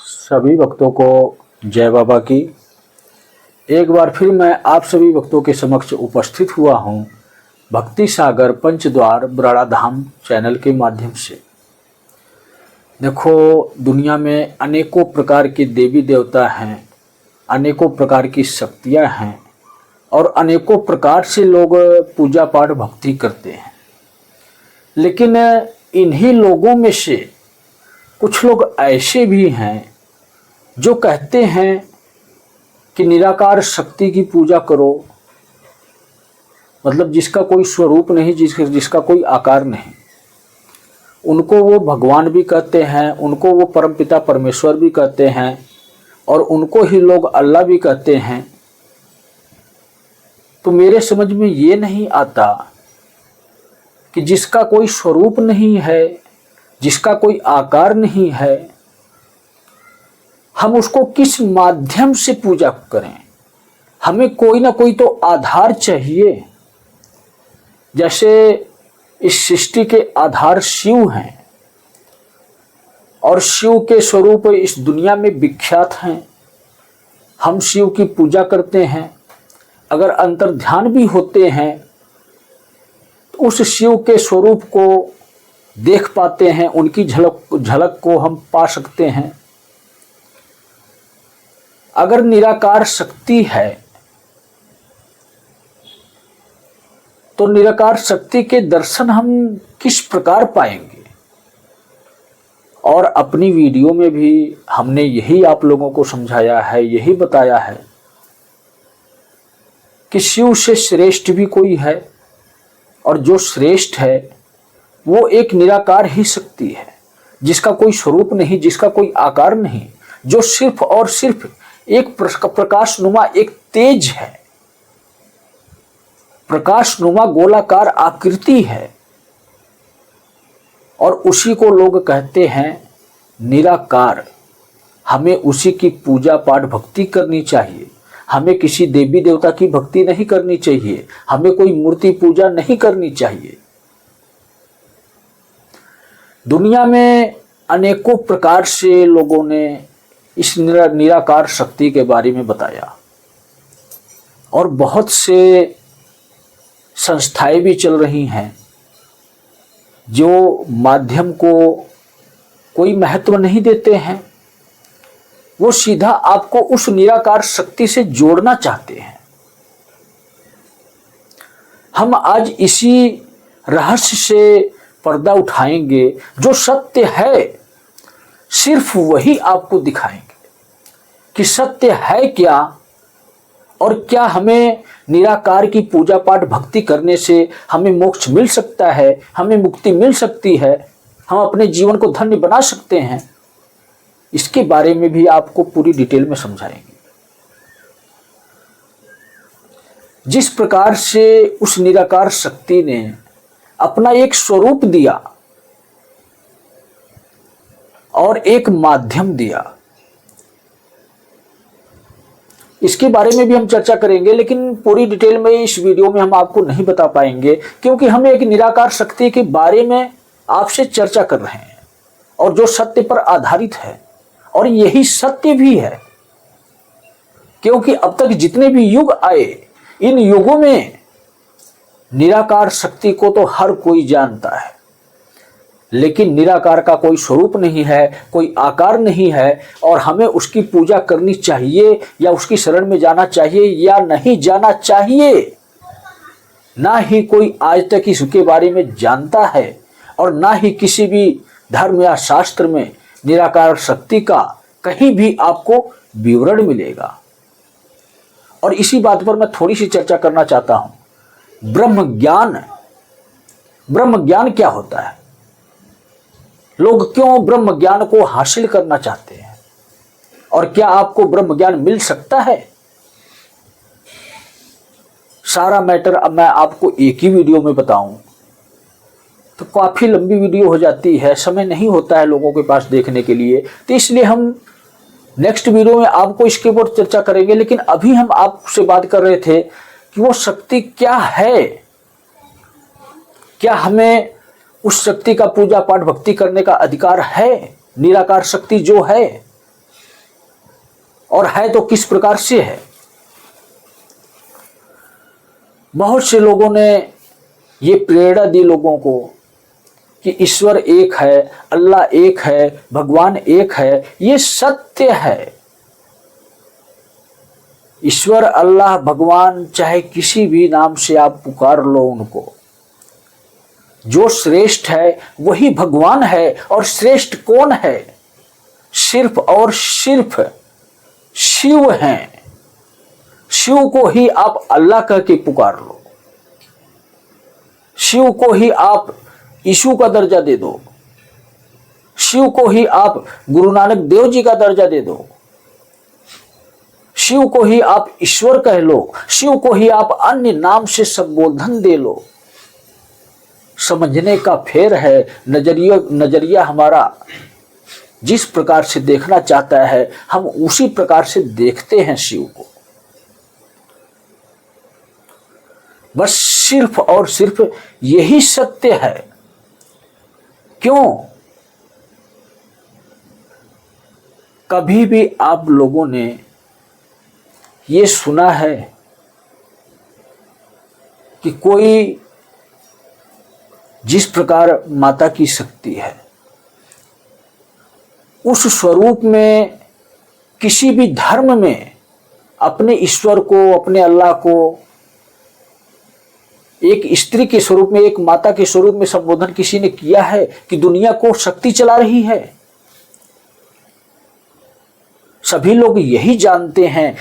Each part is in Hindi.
सभी भक्तों को जय बाबा की। एक बार फिर मैं आप सभी भक्तों के समक्ष उपस्थित हुआ हूँ भक्ति सागर पंचद्वार बराड़ा धाम चैनल के माध्यम से। देखो, दुनिया में अनेकों प्रकार के देवी देवता हैं, अनेकों प्रकार की शक्तियाँ हैं और अनेकों प्रकार से लोग पूजा पाठ भक्ति करते हैं। लेकिन इन्हीं लोगों में से कुछ लोग ऐसे भी हैं जो कहते हैं कि निराकार शक्ति की पूजा करो, मतलब जिसका कोई स्वरूप नहीं, जिसका कोई आकार नहीं, उनको वो भगवान भी कहते हैं, उनको वो परमपिता परमेश्वर भी कहते हैं और उनको ही लोग अल्लाह भी कहते हैं। तो मेरे समझ में ये नहीं आता कि जिसका कोई स्वरूप नहीं है, जिसका कोई आकार नहीं है, हम उसको किस माध्यम से पूजा करें। हमें कोई ना कोई तो आधार चाहिए। जैसे इस सृष्टि के आधार शिव हैं और शिव के स्वरूप इस दुनिया में विख्यात हैं। हम शिव की पूजा करते हैं। अगर अंतर्ध्यान भी होते हैं तो उस शिव के स्वरूप को देख पाते हैं, उनकी झलक को हम पा सकते हैं। अगर निराकार शक्ति है तो निराकार शक्ति के दर्शन हम किस प्रकार पाएंगे। और अपनी वीडियो में भी हमने यही आप लोगों को समझाया है, यही बताया है कि शिव से श्रेष्ठ भी कोई है और जो श्रेष्ठ है वो एक निराकार ही शक्ति है, जिसका कोई स्वरूप नहीं, जिसका कोई आकार नहीं, जो सिर्फ और सिर्फ एक प्रकाशनुमा एक तेज है, प्रकाशनुमा गोलाकार आकृति है और उसी को लोग कहते हैं निराकार। हमें उसी की पूजा पाठ भक्ति करनी चाहिए। हमें किसी देवी देवता की भक्ति नहीं करनी चाहिए। हमें कोई मूर्ति पूजा नहीं करनी चाहिए। दुनिया में अनेकों प्रकार से लोगों ने इस निराकार शक्ति के बारे में बताया और बहुत से संस्थाएं भी चल रही हैं जो माध्यम को कोई महत्व नहीं देते हैं। वो सीधा आपको उस निराकार शक्ति से जोड़ना चाहते हैं। हम आज इसी रहस्य से पर्दा उठाएंगे। जो सत्य है सिर्फ वही आपको दिखाएंगे कि सत्य है क्या और क्या हमें निराकार की पूजा पाठ भक्ति करने से हमें मोक्ष मिल सकता है, हमें मुक्ति मिल सकती है, हम अपने जीवन को धन्य बना सकते हैं। इसके बारे में भी आपको पूरी डिटेल में समझाएंगे। जिस प्रकार से उस निराकार शक्ति ने अपना एक स्वरूप दिया और एक माध्यम दिया, इसके बारे में भी हम चर्चा करेंगे, लेकिन पूरी डिटेल में इस वीडियो में हम आपको नहीं बता पाएंगे क्योंकि हम एक निराकार शक्ति के बारे में आपसे चर्चा कर रहे हैं और जो सत्य पर आधारित है और यही सत्य भी है। क्योंकि अब तक जितने भी युग आए, इन युगों में निराकार शक्ति को तो हर कोई जानता है, लेकिन निराकार का कोई स्वरूप नहीं है, कोई आकार नहीं है और हमें उसकी पूजा करनी चाहिए या उसकी शरण में जाना चाहिए या नहीं जाना चाहिए, ना ही कोई आज तक इसके बारे में जानता है और ना ही किसी भी धर्म या शास्त्र में निराकार शक्ति का कहीं भी आपको विवरण मिलेगा। और इसी बात पर मैं थोड़ी सी चर्चा करना चाहता हूं। ब्रह्म ज्ञान क्या होता है? लोग क्यों ब्रह्म ज्ञान को हासिल करना चाहते हैं और क्या आपको ब्रह्म ज्ञान मिल सकता है? सारा मैटर अब मैं आपको एक ही वीडियो में बताऊं तो काफी लंबी वीडियो हो जाती है, समय नहीं होता है लोगों के पास देखने के लिए। तो इसलिए हम नेक्स्ट वीडियो में आपको इसके ऊपर चर्चा करेंगे। लेकिन अभी हम आपसे बात कर रहे थे कि वो शक्ति क्या है, क्या हमें उस शक्ति का पूजा पाठ भक्ति करने का अधिकार है? निराकार शक्ति जो है और है तो किस प्रकार से है। बहुत से लोगों ने ये प्रेरणा दी लोगों को कि ईश्वर एक है, अल्लाह एक है, भगवान एक है। ये सत्य है। ईश्वर, अल्लाह, भगवान, चाहे किसी भी नाम से आप पुकार लो उनको, जो श्रेष्ठ है वही भगवान है। और श्रेष्ठ कौन है? सिर्फ और सिर्फ शिव हैं। शिव को ही आप अल्लाह कह के पुकार लो, शिव को ही आप यीशु का दर्जा दे दो, शिव को ही आप गुरु नानक देव जी का दर्जा दे दो, शिव को ही आप ईश्वर कह लो, शिव को ही आप अन्य नाम से संबोधन दे लो। समझने का फेर है। नजरिया हमारा जिस प्रकार से देखना चाहता है हम उसी प्रकार से देखते हैं शिव को। बस सिर्फ और सिर्फ यही सत्य है। क्यों? कभी भी आप लोगों ने ये सुना है कि कोई जिस प्रकार माता की शक्ति है उस स्वरूप में किसी भी धर्म में अपने ईश्वर को, अपने अल्लाह को एक स्त्री के स्वरूप में, एक माता के स्वरूप में संबोधन किसी ने किया है कि दुनिया को शक्ति चला रही है? सभी लोग यही जानते हैं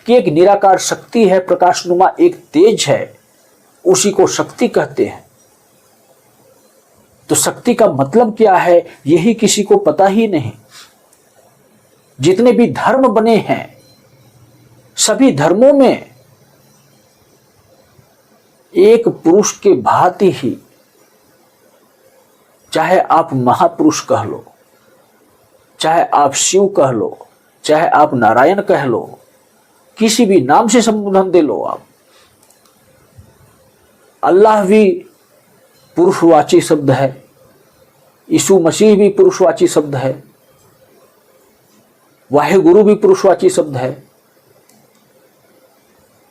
कि एक निराकार शक्ति है, प्रकाशनुमा एक तेज है, उसी को शक्ति कहते हैं। तो शक्ति का मतलब क्या है यही किसी को पता ही नहीं। जितने भी धर्म बने हैं सभी धर्मों में एक पुरुष के भांति ही, चाहे आप महापुरुष कह लो, चाहे आप शिव कह लो, चाहे आप नारायण कह लो, किसी भी नाम से संबोधन दे लो आप। अल्लाह भी पुरुषवाची शब्द है, यीशु मसीह भी पुरुषवाची शब्द है, वाहेगुरु भी पुरुषवाची शब्द है,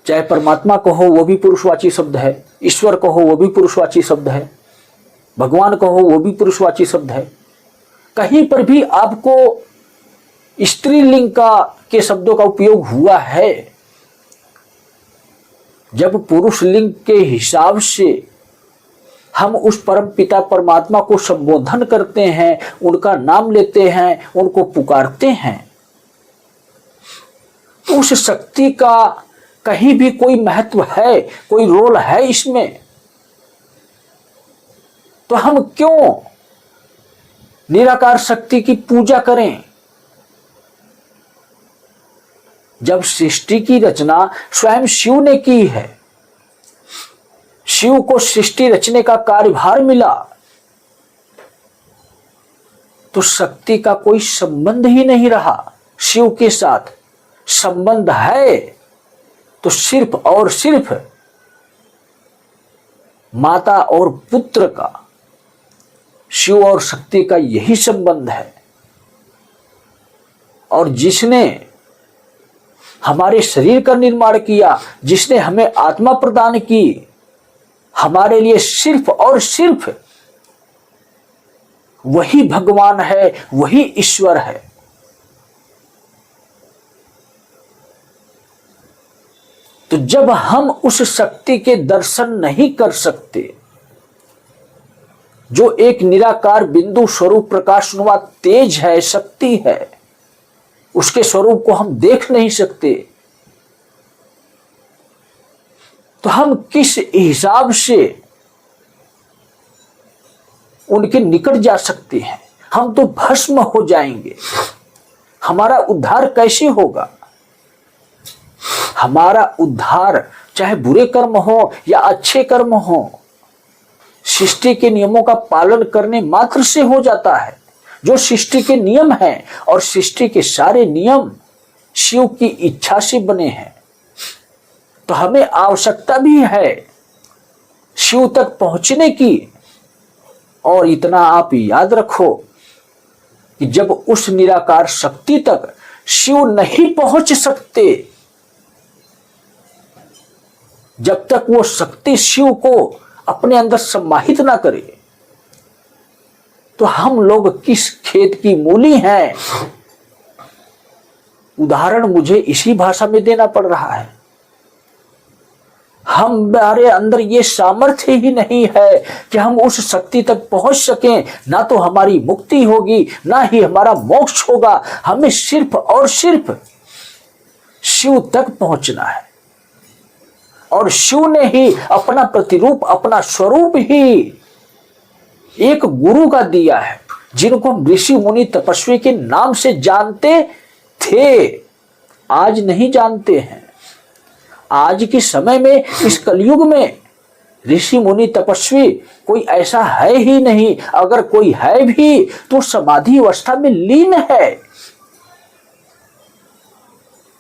चाहे परमात्मा कहो वो भी पुरुषवाची शब्द है, ईश्वर कहो वो भी पुरुषवाची शब्द है, भगवान कहो वो भी पुरुषवाची शब्द है। कहीं पर भी आपको स्त्रीलिंग के शब्दों का उपयोग हुआ है? जब पुरुष लिंग के हिसाब से हम उस परम पिता परमात्मा को संबोधन करते हैं, उनका नाम लेते हैं, उनको पुकारते हैं, तो उस शक्ति का कहीं भी कोई महत्व है, कोई रोल है इसमें? तो हम क्यों निराकार शक्ति की पूजा करें? जब सृष्टि की रचना स्वयं शिव ने की है, शिव को सृष्टि रचने का कार्यभार मिला, तो शक्ति का कोई संबंध ही नहीं रहा शिव के साथ। संबंध है तो सिर्फ और सिर्फ माता और पुत्र का, शिव और शक्ति का यही संबंध है। और जिसने हमारे शरीर का निर्माण किया, जिसने हमें आत्मा प्रदान की, हमारे लिए सिर्फ और सिर्फ वही भगवान है, वही ईश्वर है। तो जब हम उस शक्ति के दर्शन नहीं कर सकते, जो एक निराकार बिंदु स्वरूप प्रकाशनुमा तेज है, शक्ति है, उसके स्वरूप को हम देख नहीं सकते, तो हम किस हिसाब से उनके निकट जा सकते हैं? हम तो भस्म हो जाएंगे। हमारा उद्धार कैसे होगा? हमारा उद्धार चाहे बुरे कर्म हो या अच्छे कर्म हो, सृष्टि के नियमों का पालन करने मात्र से हो जाता है। जो सृष्टि के नियम हैं, और सृष्टि के सारे नियम शिव की इच्छा से बने हैं, तो हमें आवश्यकता भी है शिव तक पहुंचने की। और इतना आप याद रखो कि जब उस निराकार शक्ति तक शिव नहीं पहुंच सकते जब तक वो शक्ति शिव को अपने अंदर समाहित ना करे। तो हम लोग किस खेत की मूली हैं, उदाहरण मुझे इसी भाषा में देना पड़ रहा है। हमारे अंदर ये सामर्थ्य ही नहीं है कि हम उस शक्ति तक पहुंच सकें। ना तो हमारी मुक्ति होगी, ना ही हमारा मोक्ष होगा। हमें सिर्फ और सिर्फ शिव तक पहुंचना है। और शिव ने ही अपना प्रतिरूप, अपना स्वरूप ही एक गुरु का दिया है, जिनको हम ऋषि मुनि तपस्वी के नाम से जानते थे, आज नहीं जानते हैं। आज के समय में, इस कलयुग में ऋषि मुनि तपस्वी कोई ऐसा है ही नहीं। अगर कोई है भी तो समाधि अवस्था में लीन है।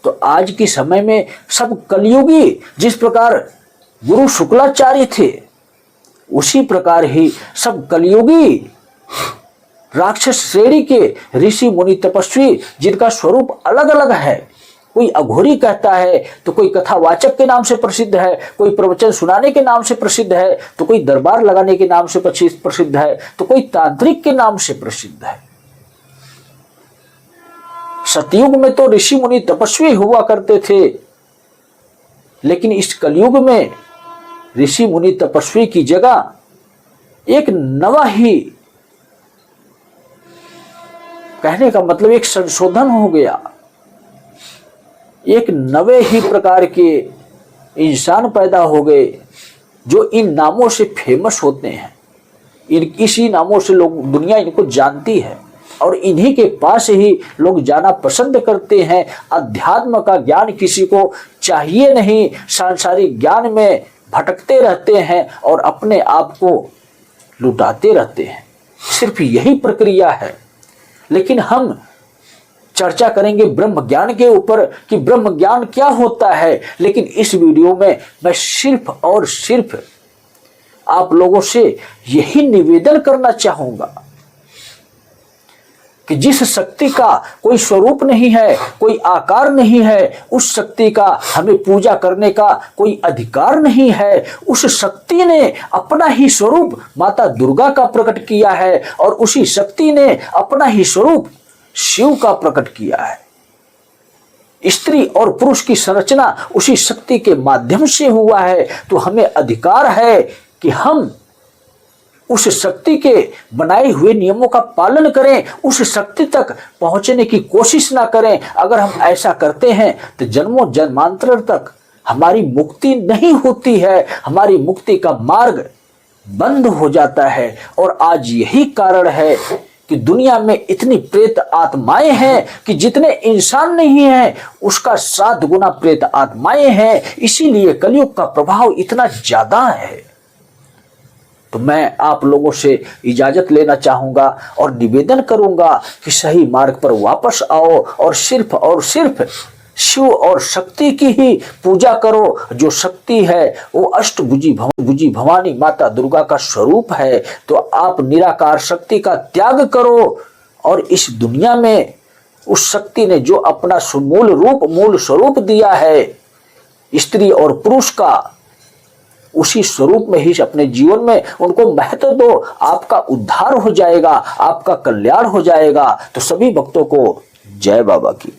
तो आज के समय में सब कलयुगी, जिस प्रकार गुरु शुक्लाचार्य थे, उसी प्रकार ही सब कलयुगी राक्षस श्रेणी के ऋषि मुनि तपस्वी, जिनका स्वरूप अलग अलग है। कोई अघोरी कहता है, तो कोई कथावाचक के नाम से प्रसिद्ध है, कोई प्रवचन सुनाने के नाम से प्रसिद्ध है, तो कोई दरबार लगाने के नाम से प्रसिद्ध है, तो कोई तांत्रिक के नाम से प्रसिद्ध है। सतयुग में तो ऋषि मुनि तपस्वी हुआ करते थे, लेकिन इस कलयुग में ऋषि मुनि तपस्वी की जगह एक नवा ही, कहने का मतलब एक संशोधन हो गया। एक नवे ही प्रकार के इंसान पैदा हो गए, जो इन नामों से फेमस होते हैं। इसी नामों से लोग, दुनिया इनको जानती है, और इन्हीं के पास ही लोग जाना पसंद करते हैं। अध्यात्म का ज्ञान किसी को चाहिए नहीं, सांसारिक ज्ञान में भटकते रहते हैं और अपने आप को लुटाते रहते हैं। सिर्फ यही प्रक्रिया है। लेकिन हम चर्चा करेंगे ब्रह्म ज्ञान के ऊपर कि ब्रह्म ज्ञान क्या होता है। लेकिन इस वीडियो में मैं सिर्फ और सिर्फ आप लोगों से यही निवेदन करना चाहूंगा कि जिस शक्ति का कोई स्वरूप नहीं है, कोई आकार नहीं है, उस शक्ति का हमें पूजा करने का कोई अधिकार नहीं है। उस शक्ति ने अपना ही स्वरूप माता दुर्गा का प्रकट किया है, और उसी शक्ति ने अपना ही स्वरूप शिव का प्रकट किया है। स्त्री और पुरुष की संरचना उसी शक्ति के माध्यम से हुआ है। तो हमें अधिकार है कि हम उस शक्ति के बनाए हुए नियमों का पालन करें, उस शक्ति तक पहुंचने की कोशिश ना करें। अगर हम ऐसा करते हैं तो जन्मों जन्मांतर तक हमारी मुक्ति नहीं होती है, हमारी मुक्ति का मार्ग बंद हो जाता है। और आज यही कारण है कि दुनिया में इतनी प्रेत आत्माएं हैं कि जितने इंसान नहीं हैं उसका 7 गुना प्रेत आत्माएं हैं। इसीलिए कलयुग का प्रभाव इतना ज्यादा है। तो मैं आप लोगों से इजाजत लेना चाहूंगा और निवेदन करूंगा कि सही मार्ग पर वापस आओ और सिर्फ शिव और शक्ति की ही पूजा करो। जो शक्ति है वो अष्टभुजी भवानी माता दुर्गा का स्वरूप है। तो आप निराकार शक्ति का त्याग करो, और इस दुनिया में उस शक्ति ने जो अपना मूल स्वरूप दिया है स्त्री और पुरुष का, उसी स्वरूप में ही अपने जीवन में उनको महत्व दो। आपका उद्धार हो जाएगा, आपका कल्याण हो जाएगा। तो सभी भक्तों को जय बाबा की।